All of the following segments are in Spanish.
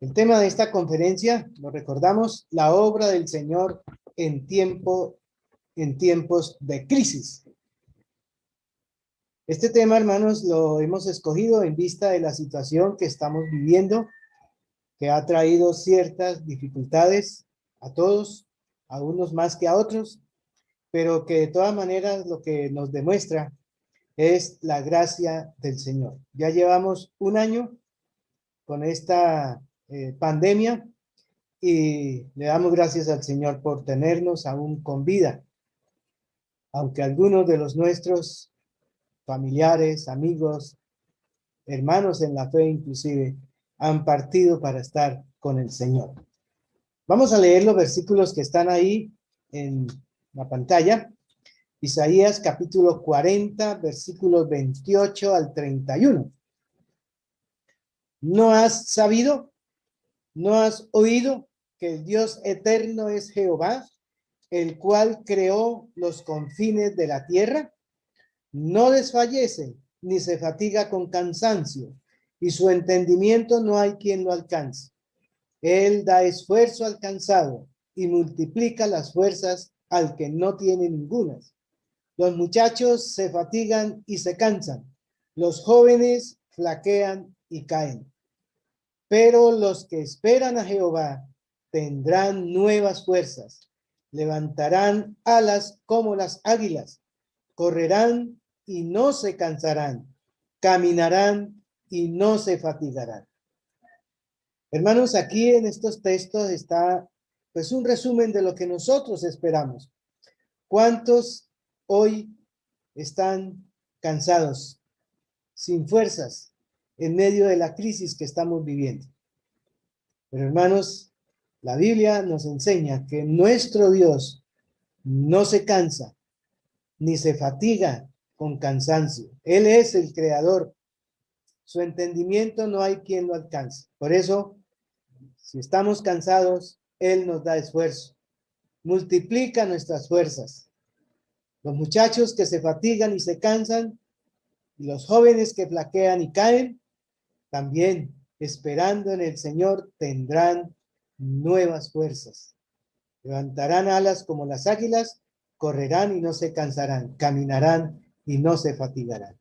El tema de esta conferencia, lo recordamos, la obra del Señor en tiempos de crisis. Este tema, hermanos, lo hemos escogido en vista de la situación que estamos viviendo, que ha traído ciertas dificultades a todos, a unos más que a otros, pero que de todas maneras lo que nos demuestra es la gracia del Señor. Ya llevamos un año con esta pandemia y le damos gracias al Señor por tenernos aún con vida, aunque algunos de los nuestros familiares, amigos, hermanos en la fe inclusive, han partido para estar con el Señor. Vamos a leer los versículos que están ahí en la pantalla. Isaías capítulo 40, versículos 28 al 31. ¿No has sabido? ¿No has oído que el Dios eterno es Jehová, el cual creó los confines de la tierra? No desfallece, ni se fatiga con cansancio, y su entendimiento no hay quien lo alcance. Él da esfuerzo al cansado, y multiplica las fuerzas al que no tiene ningunas. Los muchachos se fatigan y se cansan, los jóvenes flaquean y caen. Pero los que esperan a Jehová tendrán nuevas fuerzas, levantarán alas como las águilas, correrán y no se cansarán, caminarán y no se fatigarán. Hermanos, aquí en estos textos está pues un resumen de lo que nosotros esperamos. ¿Cuántos hoy están cansados, sin fuerzas, en medio de la crisis que estamos viviendo? Pero hermanos, la Biblia nos enseña que nuestro Dios no se cansa, ni se fatiga con cansancio. Él es el creador. Su entendimiento no hay quien lo alcance. Por eso, si estamos cansados, Él nos da esfuerzo. Multiplica nuestras fuerzas. Los muchachos que se fatigan y se cansan, y los jóvenes que flaquean y caen, también esperando en el Señor tendrán nuevas fuerzas. Levantarán alas como las águilas, correrán y no se cansarán, caminarán y no se fatigarán.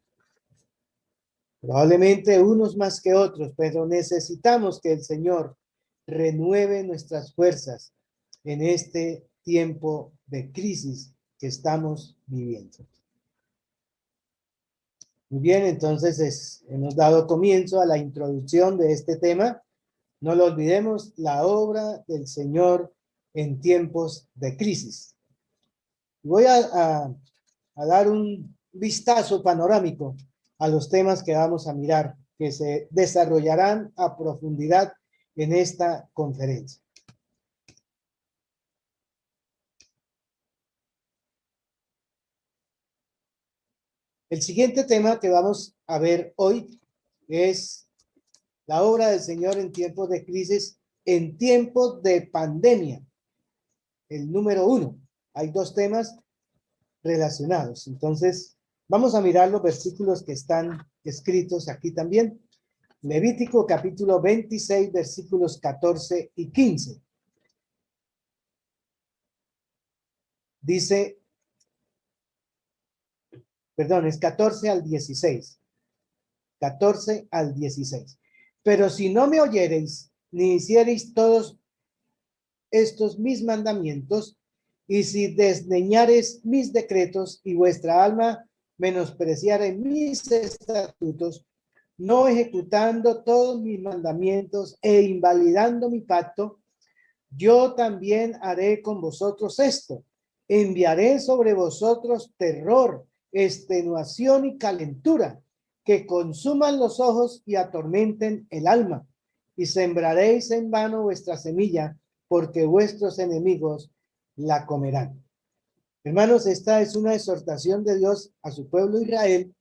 Probablemente unos más que otros, pero necesitamos que el Señor renueve nuestras fuerzas en este tiempo de crisis que estamos viviendo. Muy bien, entonces hemos dado comienzo a la introducción de este tema. No lo olvidemos, la obra del Señor en tiempos de crisis. Voy a dar un vistazo panorámico a los temas que vamos a mirar, que se desarrollarán a profundidad en esta conferencia. El siguiente tema que vamos a ver hoy es la obra del Señor en tiempos de crisis, en tiempos de pandemia. El número 1. Hay dos temas relacionados. Entonces, vamos a mirar los versículos que están escritos aquí también. Levítico capítulo 26, versículos 14 y 15. Dice, perdón, es 14 al 16. 14 al 16. Pero si no me oyereis, ni hiciereis todos estos mis mandamientos, y si desdeñareis mis decretos, y vuestra alma menospreciare mis estatutos, no ejecutando todos mis mandamientos e invalidando mi pacto, yo también haré con vosotros esto: enviaré sobre vosotros terror, extenuación y calentura, que consuman los ojos y atormenten el alma, y sembraréis en vano vuestra semilla, porque vuestros enemigos la comerán. Hermanos, esta es una exhortación de Dios a su pueblo Israel,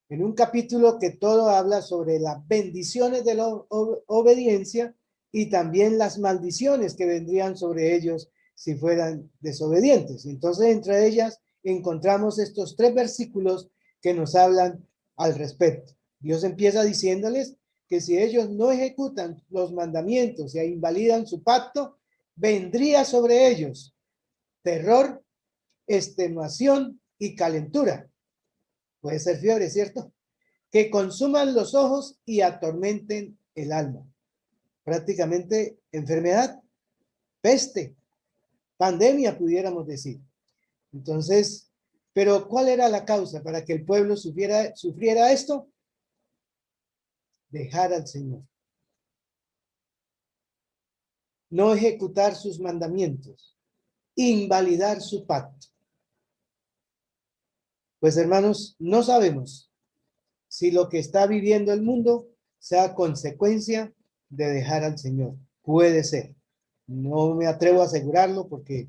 en un capítulo que todo habla sobre las bendiciones de la obediencia y también las maldiciones que vendrían sobre ellos si fueran desobedientes. Entonces, entre ellas encontramos estos 3 versículos que nos hablan al respecto. Dios empieza diciéndoles que si ellos no ejecutan los mandamientos e invalidan su pacto, vendría sobre ellos terror, extenuación y calentura. Puede ser fiebre, ¿cierto? Que consuman los ojos y atormenten el alma. Prácticamente enfermedad, peste, pandemia, pudiéramos decir. Entonces, pero ¿cuál era la causa para que el pueblo sufriera esto? Dejar al Señor. No ejecutar sus mandamientos. Invalidar su pacto. Pues hermanos, no sabemos si lo que está viviendo el mundo sea consecuencia de dejar al Señor. Puede ser. No me atrevo a asegurarlo porque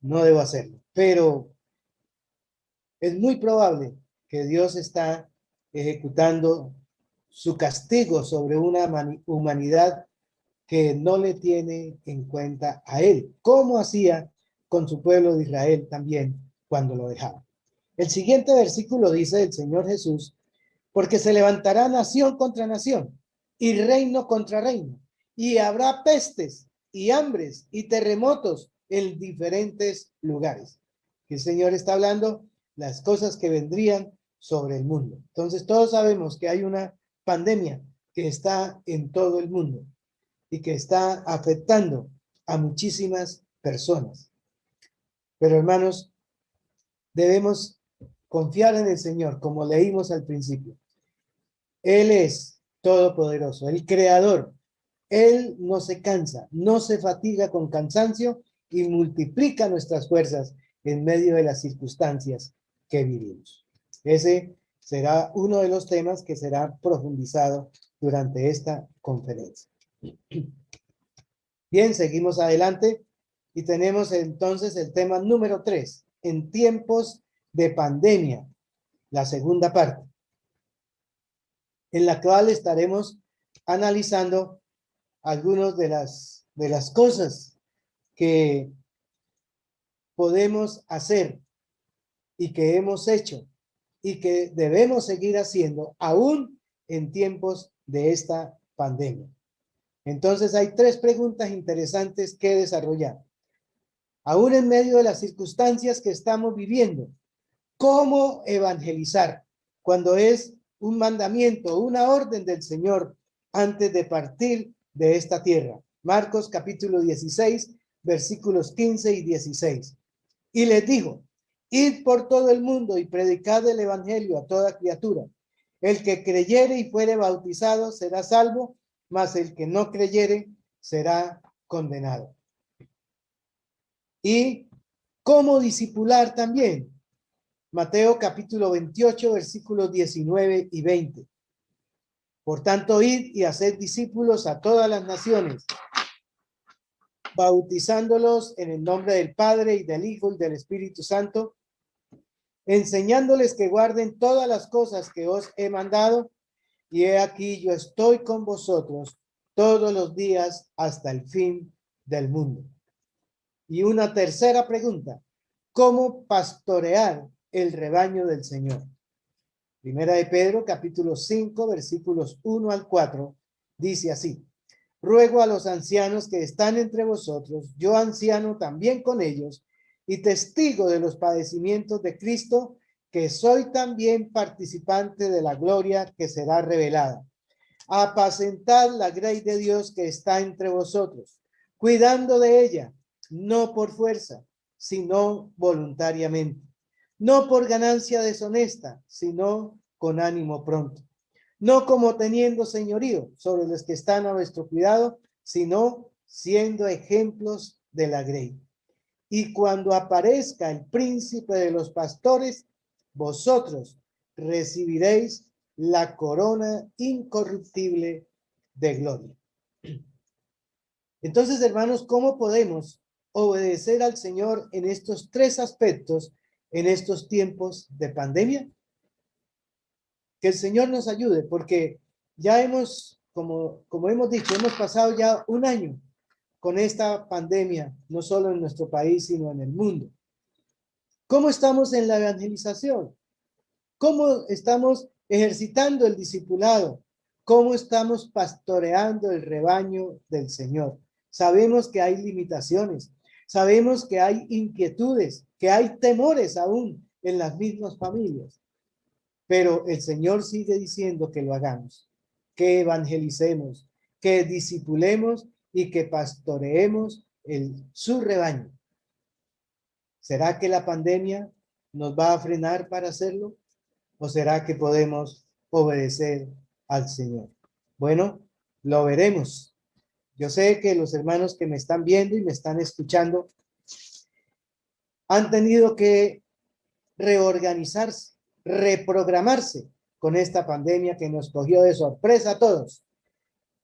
no debo hacerlo. Pero es muy probable que Dios está ejecutando su castigo sobre una humanidad que no le tiene en cuenta a él, como hacía con su pueblo de Israel también cuando lo dejaba. El siguiente versículo dice el Señor Jesús: porque se levantará nación contra nación y reino contra reino, y habrá pestes y hambres y terremotos en diferentes lugares. El Señor está hablando las cosas que vendrían sobre el mundo. Entonces todos sabemos que hay una pandemia que está en todo el mundo y que está afectando a muchísimas personas. Pero hermanos, debemos confiar en el Señor, como leímos al principio. Él es todopoderoso, el creador. Él no se cansa, no se fatiga con cansancio y multiplica nuestras fuerzas en medio de las circunstancias que vivimos. Ese será uno de los temas que será profundizado durante esta conferencia. Bien, seguimos adelante y tenemos entonces el tema número 3, en tiempos de pandemia, la segunda parte, en la cual estaremos analizando algunas de las cosas que podemos hacer y que hemos hecho y que debemos seguir haciendo aún en tiempos de esta pandemia. Entonces hay 3 preguntas interesantes que desarrollar. Aún en medio de las circunstancias que estamos viviendo, ¿cómo evangelizar cuando es un mandamiento, una orden del Señor antes de partir de esta tierra? Marcos capítulo 16, versículos 15 y 16. Y les dijo: id por todo el mundo y predicad el evangelio a toda criatura. El que creyere y fuere bautizado será salvo, mas el que no creyere será condenado. ¿Y cómo discipular también? Mateo capítulo 28, versículos 19 y 20. Por tanto, id y haced discípulos a todas las naciones, bautizándolos en el nombre del Padre y del Hijo y del Espíritu Santo, enseñándoles que guarden todas las cosas que os he mandado, y he aquí yo estoy con vosotros todos los días hasta el fin del mundo. Y una tercera pregunta: ¿cómo pastorear el rebaño del Señor? Primera de Pedro, capítulo 5, versículos 1 al 4, dice así: ruego a los ancianos que están entre vosotros, yo anciano también con ellos, y testigo de los padecimientos de Cristo, que soy también participante de la gloria que será revelada. Apacentad la grey de Dios que está entre vosotros, cuidando de ella, no por fuerza, sino voluntariamente, no por ganancia deshonesta, sino con ánimo pronto, no como teniendo señorío sobre los que están a vuestro cuidado, sino siendo ejemplos de la grey. Y cuando aparezca el príncipe de los pastores, vosotros recibiréis la corona incorruptible de gloria. Entonces, hermanos, ¿cómo podemos obedecer al Señor en estos 3 aspectos en estos tiempos de pandemia? Que el Señor nos ayude, porque ya hemos, como hemos dicho, hemos pasado ya un año con esta pandemia, no solo en nuestro país, sino en el mundo. ¿Cómo estamos en la evangelización? ¿Cómo estamos ejercitando el discipulado? ¿Cómo estamos pastoreando el rebaño del Señor? Sabemos que hay limitaciones, sabemos que hay inquietudes, que hay temores aún en las mismas familias, pero el Señor sigue diciendo que lo hagamos, que evangelicemos, que discipulemos y que pastoreemos su rebaño. ¿Será que la pandemia nos va a frenar para hacerlo? ¿O será que podemos obedecer al Señor? Bueno, lo veremos. Yo sé que los hermanos que me están viendo y me están escuchando han tenido que reorganizarse, reprogramarse con esta pandemia que nos cogió de sorpresa a todos.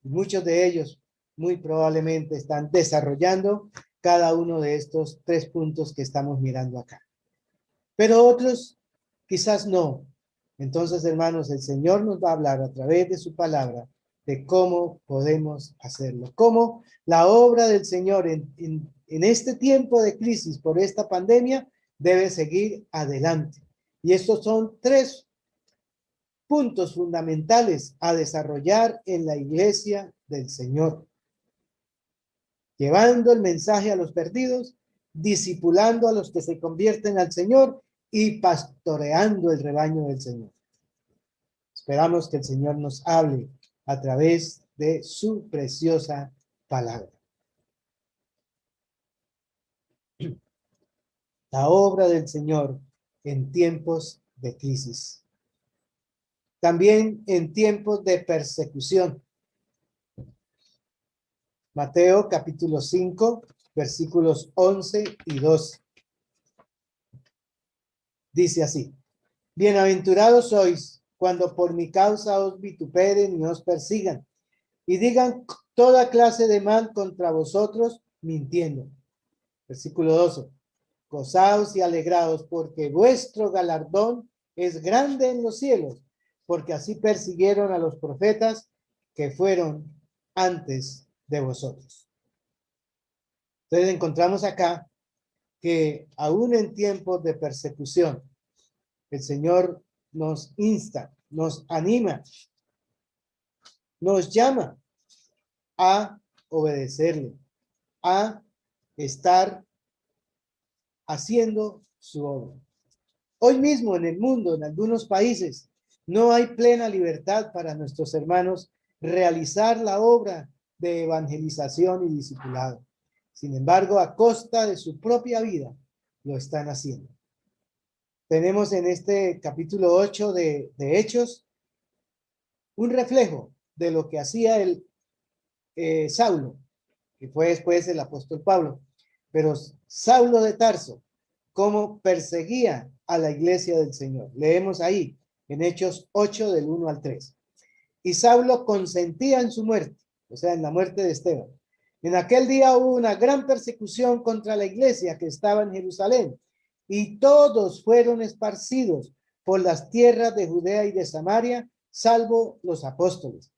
Muchos de ellos muy probablemente están desarrollando cada uno de estos 3 puntos que estamos mirando acá. Pero otros quizás no. Entonces, hermanos, el Señor nos va a hablar a través de su palabra de cómo podemos hacerlo, cómo la obra del Señor en este tiempo de crisis por esta pandemia debe seguir adelante. Y estos son 3 puntos fundamentales a desarrollar en la iglesia del Señor. Llevando el mensaje a los perdidos, discipulando a los que se convierten al Señor y pastoreando el rebaño del Señor. Esperamos que el Señor nos hable a través de su preciosa palabra. La obra del Señor en tiempos de crisis. También en tiempos de persecución. Mateo capítulo 5, versículos 11 y 12. Dice así: Bienaventurados sois cuando por mi causa os vituperen y os persigan, y digan toda clase de mal contra vosotros, mintiendo. Versículo 12. Gozaos y alegraos, porque vuestro galardón es grande en los cielos, porque así persiguieron a los profetas que fueron antes de vosotros. Entonces encontramos acá que aún en tiempos de persecución, el Señor nos insta, nos anima, nos llama a obedecerle, a estar haciendo su obra. Hoy mismo en el mundo, en algunos países, no hay plena libertad para nuestros hermanos realizar la obra de evangelización y discipulado. Sin embargo, a costa de su propia vida, lo están haciendo. Tenemos en este capítulo 8 de Hechos un reflejo de lo que hacía el Saulo, que fue después el apóstol Pablo. Pero Saulo de Tarso, cómo perseguía a la iglesia del Señor. Leemos ahí en Hechos 8 del 1 al 3. Y Saulo consentía en su muerte, o sea, en la muerte de Esteban. En aquel día hubo una gran persecución contra la iglesia que estaba en Jerusalén, y todos fueron esparcidos por las tierras de Judea y de Samaria, salvo los apóstoles.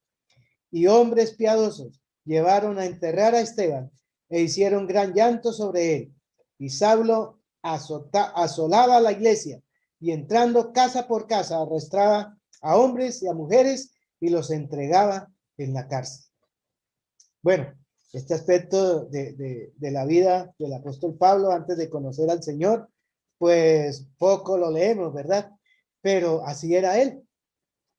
Y hombres piadosos llevaron a enterrar a Esteban e hicieron gran llanto sobre él. Y Saulo asolaba a la iglesia y entrando casa por casa arrastraba a hombres y a mujeres y los entregaba en la cárcel. Bueno, este aspecto de la vida del apóstol Pablo antes de conocer al Señor, pues poco lo leemos, ¿verdad? Pero así era él,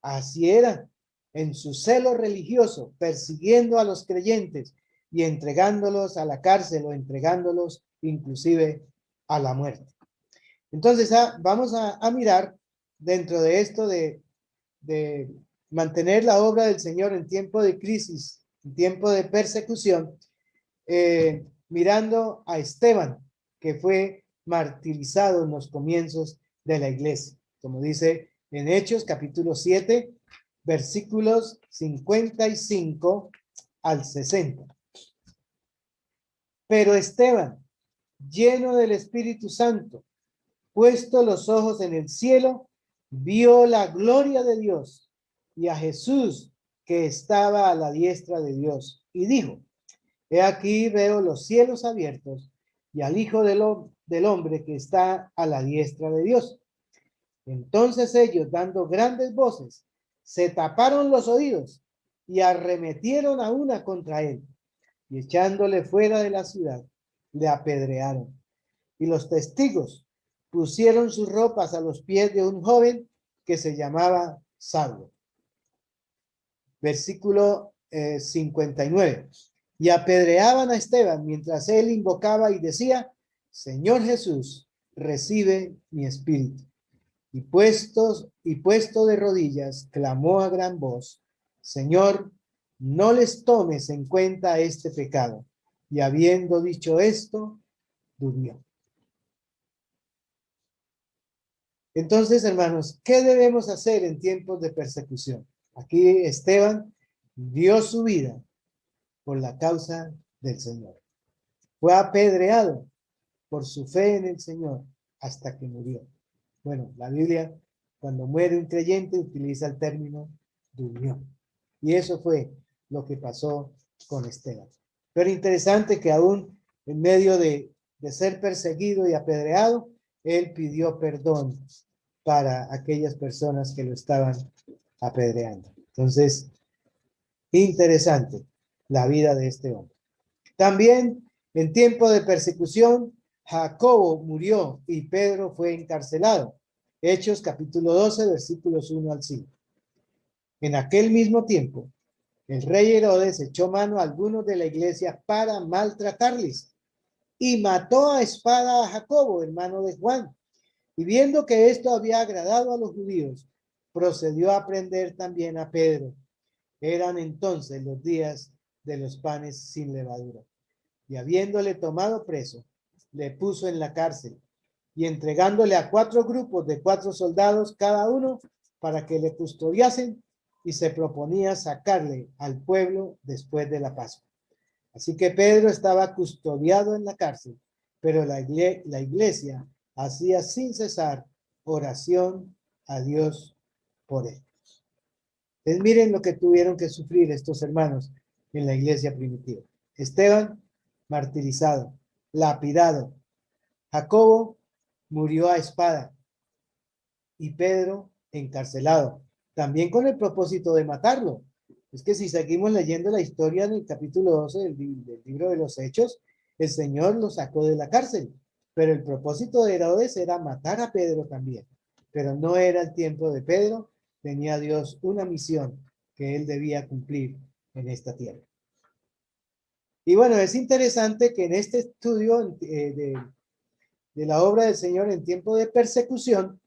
así era, en su celo religioso, persiguiendo a los creyentes y entregándolos a la cárcel o entregándolos inclusive a la muerte. Entonces, vamos a mirar dentro de esto de mantener la obra del Señor en tiempo de crisis, en tiempo de persecución, mirando a Esteban, que fue martirizado en los comienzos de la iglesia, como dice en Hechos capítulo 7, versículos 55 al 60. Pero Esteban, lleno del Espíritu Santo, puesto los ojos en el cielo, vio la gloria de Dios y a Jesús que estaba a la diestra de Dios, y dijo: He aquí veo los cielos abiertos y al Hijo del Hombre que está a la diestra de Dios. Entonces ellos, dando grandes voces, se taparon los oídos y arremetieron a una contra él, y echándole fuera de la ciudad, le apedrearon. Y los testigos pusieron sus ropas a los pies de un joven que se llamaba Saulo. Versículo 59. Y apedreaban a Esteban mientras él invocaba y decía: Señor Jesús, recibe mi espíritu. Y puesto de rodillas, clamó a gran voz: Señor, no les tomes en cuenta este pecado. Y habiendo dicho esto, durmió. Entonces, hermanos, ¿qué debemos hacer en tiempos de persecución? Aquí Esteban dio su vida por la causa del Señor. Fue apedreado por su fe en el Señor hasta que murió. Bueno, la Biblia, cuando muere un creyente, utiliza el término durmió. Y eso fue lo que pasó con Esteban. Pero interesante que aún en medio de ser perseguido y apedreado, él pidió perdón para aquellas personas que lo estaban apedreando. Entonces, interesante la vida de este hombre. También en tiempo de persecución, Jacobo murió y Pedro fue encarcelado. Hechos capítulo 12, versículos 1 al 5. En aquel mismo tiempo, el rey Herodes echó mano a algunos de la iglesia para maltratarles y mató a espada a Jacobo, hermano de Juan. Y viendo que esto había agradado a los judíos, procedió a prender también a Pedro. Eran entonces los días de los panes sin levadura. Y habiéndole tomado preso, le puso en la cárcel y entregándole a 4 grupos de 4 soldados cada uno para que le custodiasen, y se proponía sacarle al pueblo después de la Pascua. Así que Pedro estaba custodiado en la cárcel, pero la iglesia hacía sin cesar oración a Dios por él. Entonces, miren lo que tuvieron que sufrir estos hermanos en la iglesia primitiva. Esteban, martirizado, lapidado. Jacobo murió a espada y Pedro encarcelado, también con el propósito de matarlo. Es que si seguimos leyendo la historia del capítulo 12 del libro de los Hechos, el Señor lo sacó de la cárcel, pero el propósito de Herodes era matar a Pedro también, pero no era el tiempo de Pedro. Tenía Dios una misión que él debía cumplir en esta tierra. Y bueno, es interesante que en este estudio de la obra del Señor en tiempo de persecución,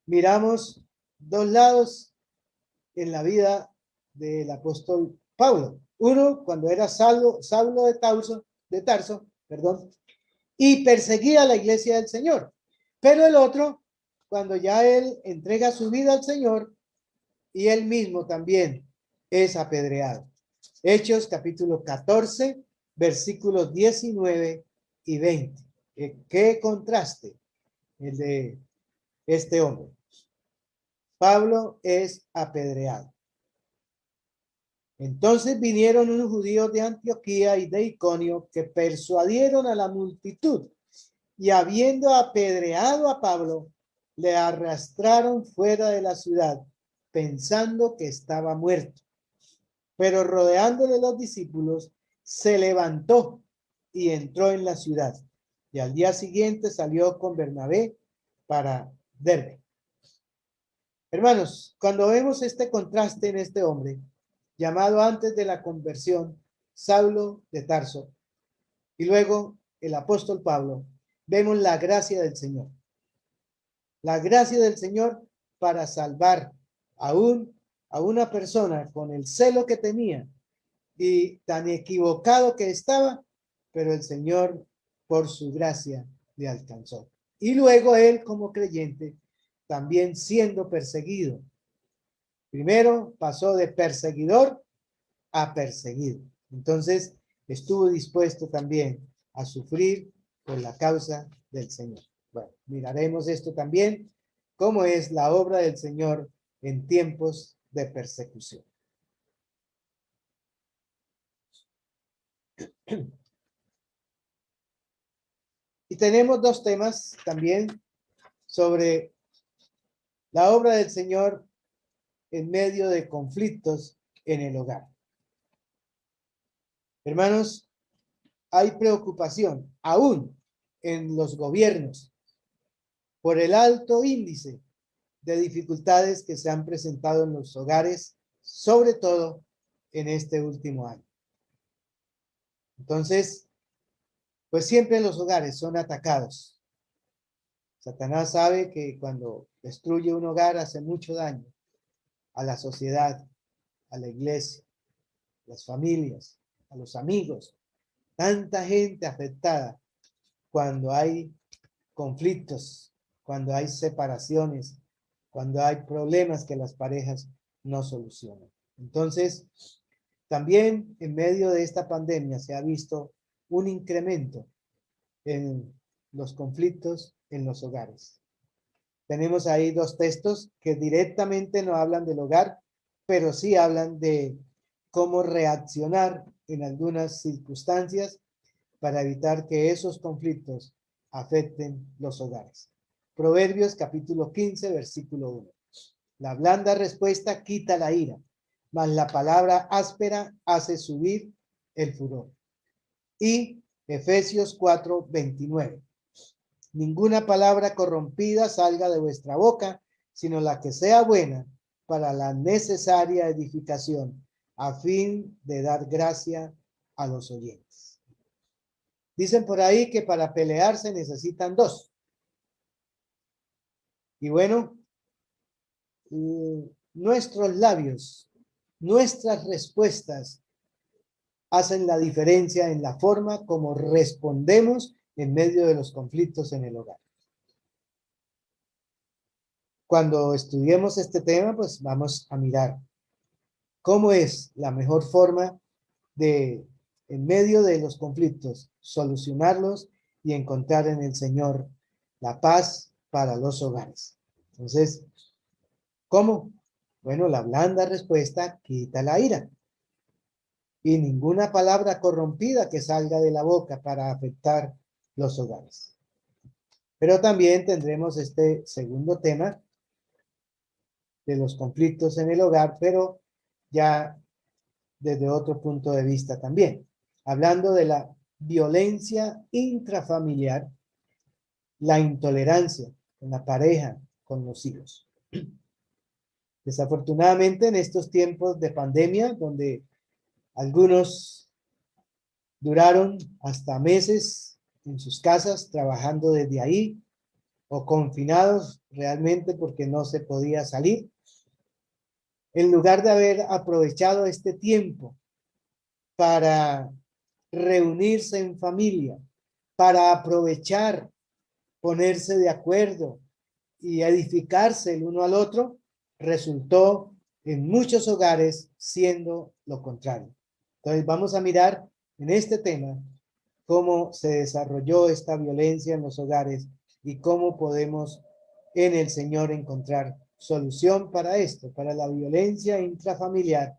miramos 2 lados en la vida del apóstol Pablo. Uno, cuando era Saulo de Tarso, y perseguía a la iglesia del Señor. Pero el otro, cuando ya él entrega su vida al Señor y él mismo también es apedreado. Hechos capítulo 14, versículos 19 y 20. ¿Qué contraste el de este hombre? Pablo es apedreado. Entonces vinieron unos judíos de Antioquía y de Iconio que persuadieron a la multitud, y habiendo apedreado a Pablo, le arrastraron fuera de la ciudad, pensando que estaba muerto. Pero rodeándole los discípulos, se levantó y entró en la ciudad. Y al día siguiente salió con Bernabé para Derbe. Hermanos, cuando vemos este contraste en este hombre, llamado antes de la conversión Saulo de Tarso, y luego el apóstol Pablo, vemos la gracia del Señor. La gracia del Señor para salvar aún a una persona con el celo que tenía y tan equivocado que estaba, pero el Señor por su gracia le alcanzó. Y luego él como creyente también siendo perseguido. Primero pasó de perseguidor a perseguido. Entonces estuvo dispuesto también a sufrir por la causa del Señor. Bueno, miraremos esto también, cómo es la obra del Señor en tiempos de persecución. Y tenemos 2 temas también sobre la obra del Señor en medio de conflictos en el hogar. Hermanos, hay preocupación aún en los gobiernos por el alto índice de dificultades que se han presentado en los hogares, sobre todo en este último año. Entonces, pues siempre los hogares son atacados. Satanás sabe que cuando destruye un hogar hace mucho daño a la sociedad, a la iglesia, a las familias, a los amigos. Tanta gente afectada cuando hay conflictos, cuando hay separaciones, cuando hay problemas que las parejas no solucionan. Entonces, también en medio de esta pandemia se ha visto un incremento en los conflictos en los hogares. Tenemos ahí dos textos que directamente no hablan del hogar, pero sí hablan de cómo reaccionar en algunas circunstancias para evitar que esos conflictos afecten los hogares. Proverbios capítulo 15, versículo 1. La blanda respuesta quita la ira, mas la palabra áspera hace subir el furor. Y Efesios 4, 29. Ninguna palabra corrompida salga de vuestra boca, sino la que sea buena para la necesaria edificación, a fin de dar gracia a los oyentes. Dicen por ahí que para pelear se necesitan dos. Y bueno, nuestros labios, nuestras respuestas hacen la diferencia en la forma como respondemos en medio de los conflictos en el hogar. Cuando estudiemos este tema, pues vamos a mirar cómo es la mejor forma de, en medio de los conflictos, solucionarlos y encontrar en el Señor la paz para los hogares. Entonces, ¿cómo? Bueno, la blanda respuesta quita la ira. Y ninguna palabra corrompida que salga de la boca para afectar los hogares. Pero también tendremos este segundo tema de los conflictos en el hogar, pero ya desde otro punto de vista también, hablando de la violencia intrafamiliar, la intolerancia con la pareja, con los hijos. Desafortunadamente, en estos tiempos de pandemia, donde algunos duraron hasta meses en sus casas trabajando desde ahí o confinados realmente porque no se podía salir, en lugar de haber aprovechado este tiempo para reunirse en familia, para aprovechar, ponerse de acuerdo y edificarse el uno al otro, resultó en muchos hogares siendo lo contrario. Entonces vamos a mirar en este tema cómo se desarrolló esta violencia en los hogares y cómo podemos en el Señor encontrar solución para esto, para la violencia intrafamiliar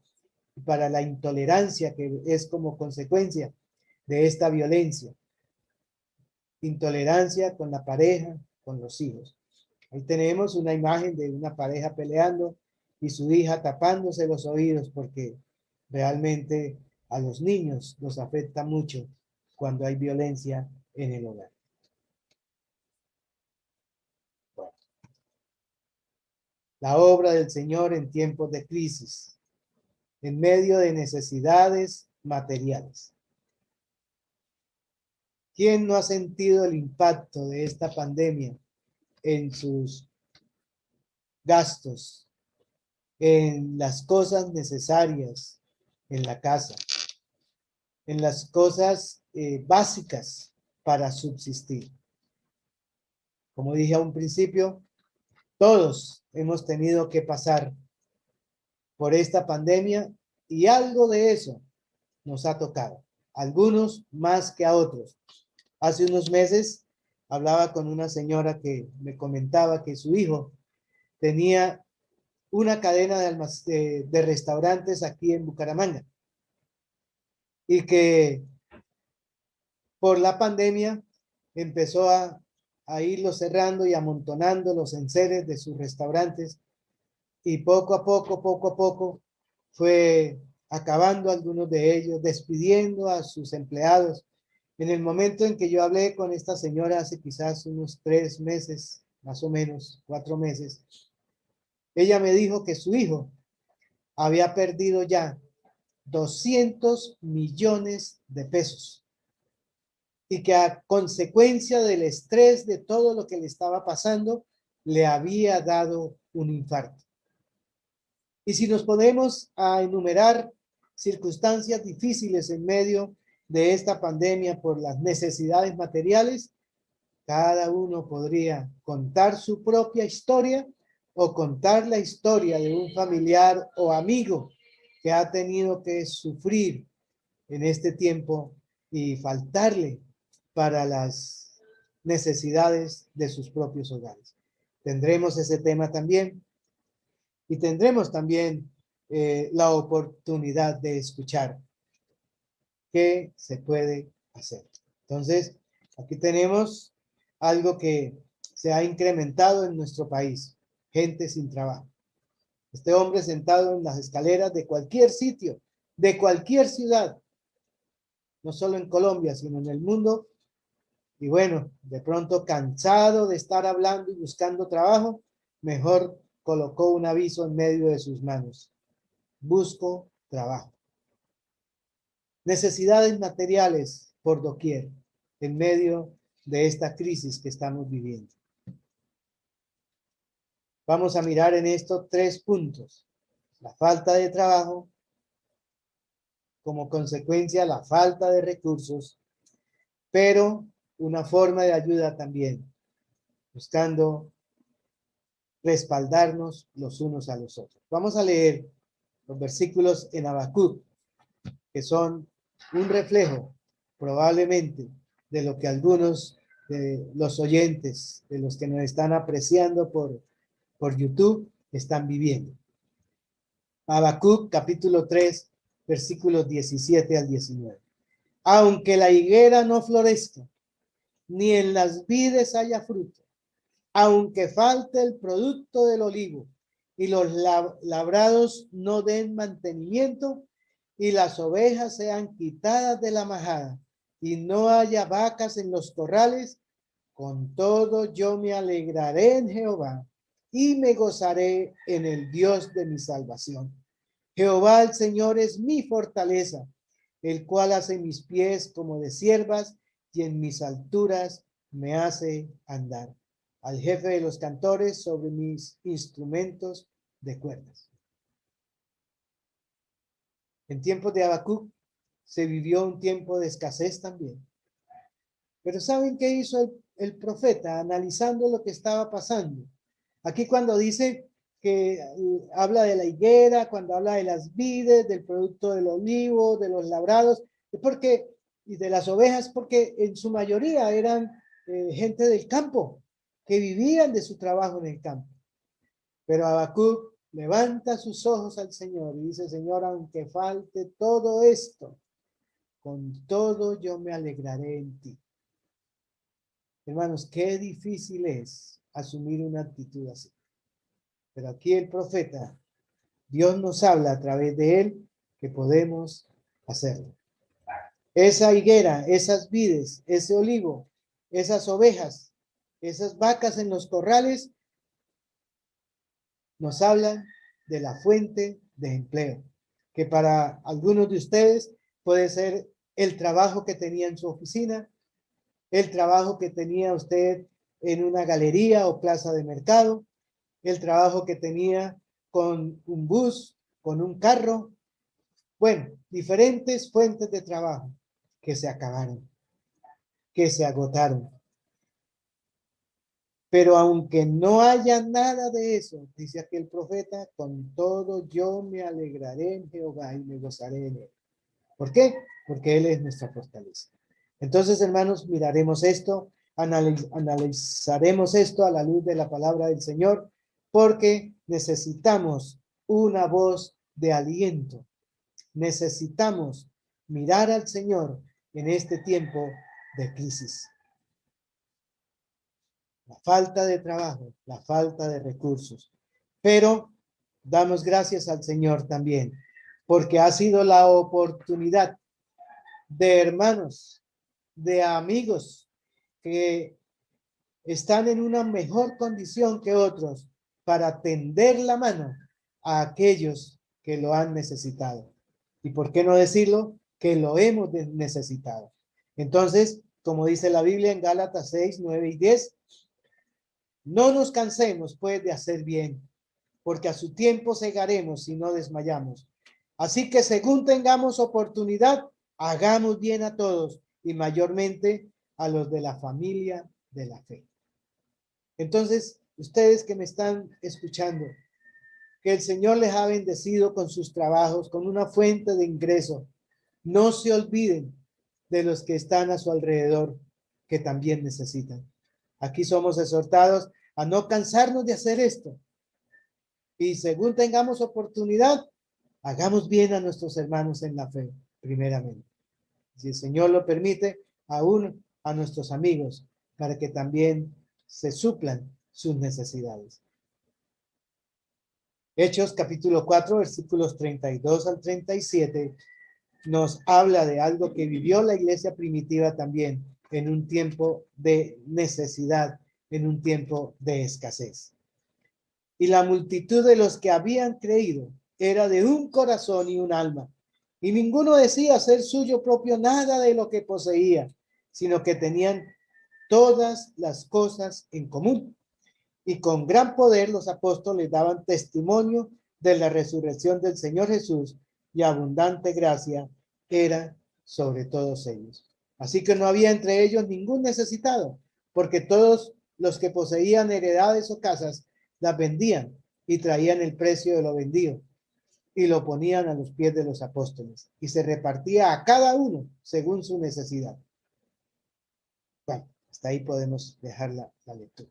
y para la intolerancia que es como consecuencia de esta violencia. Intolerancia con la pareja, con los hijos. Ahí tenemos una imagen de una pareja peleando y su hija tapándose los oídos porque realmente a los niños los afecta mucho cuando hay violencia en el hogar. Bueno, la obra del Señor en tiempos de crisis, en medio de necesidades materiales. ¿Quién no ha sentido el impacto de esta pandemia en sus gastos, en las cosas necesarias en la casa, en las cosas básicas para subsistir? Como dije a un principio, todos hemos tenido que pasar por esta pandemia y algo de eso nos ha tocado, algunos más que a otros. Hace unos meses hablaba con una señora que me comentaba que su hijo tenía una cadena de restaurantes aquí en Bucaramanga y que por la pandemia empezó a irlo cerrando y amontonando los enseres de sus restaurantes y poco a poco fue acabando algunos de ellos, despidiendo a sus empleados. En el momento en que yo hablé con esta señora hace quizás unos 3 meses, más o menos 4 meses, ella me dijo que su hijo había perdido ya 200 millones de pesos y que a consecuencia del estrés de todo lo que le estaba pasando, le había dado un infarto. Y si nos ponemos a enumerar circunstancias difíciles en medio de esta pandemia por las necesidades materiales, cada uno podría contar su propia historia o contar la historia de un familiar o amigo que ha tenido que sufrir en este tiempo y faltarle para las necesidades de sus propios hogares. Tendremos ese tema también y tendremos también la oportunidad de escuchar qué se puede hacer. Entonces, aquí tenemos algo que se ha incrementado en nuestro país, gente sin trabajo. Este hombre sentado en las escaleras de cualquier sitio, de cualquier ciudad, no solo en Colombia, sino en el mundo, y bueno, de pronto cansado de estar hablando y buscando trabajo, mejor colocó un aviso en medio de sus manos: busco trabajo. Necesidades materiales por doquier en medio de esta crisis que estamos viviendo. Vamos a mirar en esto 3 puntos: la falta de trabajo, como consecuencia la falta de recursos, pero una forma de ayuda también, buscando respaldarnos los unos a los otros. Vamos a leer los versículos en Habacuc, que son un reflejo probablemente de lo que algunos de los oyentes, de los que nos están apreciando por YouTube, están viviendo. Habacuc capítulo 3, versículos 17 al 19. Aunque la higuera no florezca, ni en las vides haya fruto, aunque falte el producto del olivo y los labrados no den mantenimiento y las ovejas sean quitadas de la majada y no haya vacas en los corrales, con todo yo me alegraré en Jehová y me gozaré en el Dios de mi salvación. Jehová el Señor es mi fortaleza, el cual hace mis pies como de ciervas y en mis alturas me hace andar. Al jefe de los cantores sobre mis instrumentos de cuerdas. En tiempos de Habacuc se vivió un tiempo de escasez también. Pero ¿saben qué hizo el profeta analizando lo que estaba pasando? Aquí cuando dice que habla de la higuera, cuando habla de las vides, del producto del olivo, de los labrados, y de las ovejas, porque en su mayoría eran gente del campo, que vivían de su trabajo en el campo. Pero Habacuc levanta sus ojos al Señor y dice: Señor, aunque falte todo esto, con todo yo me alegraré en ti. Hermanos, qué difícil es asumir una actitud así. Pero aquí el profeta, Dios nos habla a través de él que podemos hacerlo. Esa higuera, esas vides, ese olivo, esas ovejas, esas vacas en los corrales, nos hablan de la fuente de empleo, que para algunos de ustedes puede ser el trabajo que tenía en su oficina, el trabajo que tenía usted en una galería o plaza de mercado, el trabajo que tenía con un bus, con un carro. Bueno, diferentes fuentes de trabajo que se acabaron, que se agotaron. Pero aunque no haya nada de eso, dice aquí el profeta, con todo yo me alegraré en Jehová y me gozaré en él. ¿Por qué? Porque él es nuestra fortaleza. Entonces, hermanos, miraremos esto, analizaremos esto a la luz de la palabra del Señor, porque necesitamos una voz de aliento. Necesitamos mirar al Señor en este tiempo de crisis. La falta de trabajo, la falta de recursos. Pero damos gracias al Señor también, porque ha sido la oportunidad de hermanos, de amigos que están en una mejor condición que otros para tender la mano a aquellos que lo han necesitado. Y por qué no decirlo, que lo hemos necesitado. Entonces, como dice la Biblia en Gálatas 6, 9 y 10, no nos cansemos pues de hacer bien, porque a su tiempo segaremos si no desmayamos. Así que según tengamos oportunidad, hagamos bien a todos y mayormente a los de la familia de la fe. Entonces, ustedes que me están escuchando, que el Señor les ha bendecido con sus trabajos, con una fuente de ingreso, no se olviden de los que están a su alrededor, que también necesitan. Aquí somos exhortados a no cansarnos de hacer esto. Y según tengamos oportunidad, hagamos bien a nuestros hermanos en la fe, primeramente. Si el Señor lo permite, aún a nuestros amigos, para que también se suplan sus necesidades. Hechos capítulo 4, versículos 32 al 37, nos habla de algo que vivió la iglesia primitiva también en un tiempo de necesidad, en un tiempo de escasez. Y la multitud de los que habían creído era de un corazón y un alma, y ninguno decía ser suyo propio nada de lo que poseía, sino que tenían todas las cosas en común. Y con gran poder los apóstoles daban testimonio de la resurrección del Señor Jesús, y abundante gracia era sobre todos ellos. Así que no había entre ellos ningún necesitado, porque todos los que poseían heredades o casas las vendían y traían el precio de lo vendido y lo ponían a los pies de los apóstoles, y se repartía a cada uno según su necesidad. Bueno, hasta ahí podemos dejar la lectura.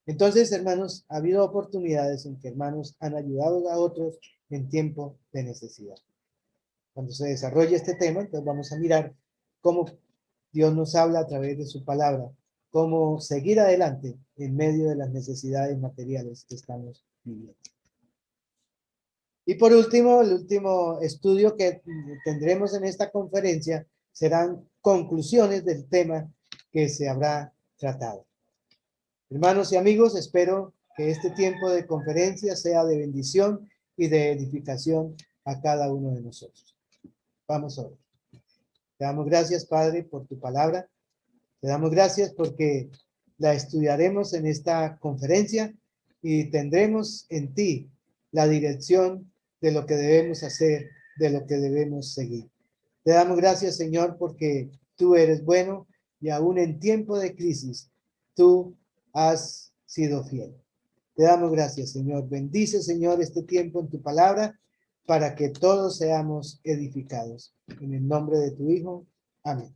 Entonces, hermanos, ha habido oportunidades en que hermanos han ayudado a otros en tiempo de necesidad. Cuando se desarrolle este tema, entonces vamos a mirar cómo Dios nos habla a través de su palabra, cómo seguir adelante en medio de las necesidades materiales que estamos viviendo. Y por último, el último estudio que tendremos en esta conferencia serán conclusiones del tema que se habrá tratado. Hermanos y amigos, espero que este tiempo de conferencia sea de bendición y de edificación a cada uno de nosotros. Vamos a orar. Te damos gracias, Padre, por tu palabra. Te damos gracias porque la estudiaremos en esta conferencia y tendremos en ti la dirección de lo que debemos hacer, de lo que debemos seguir. Te damos gracias, Señor, porque tú eres bueno y aún en tiempo de crisis, tú has sido fiel. Te damos gracias, Señor. Bendice, Señor, este tiempo en tu palabra para que todos seamos edificados. En el nombre de tu Hijo. Amén.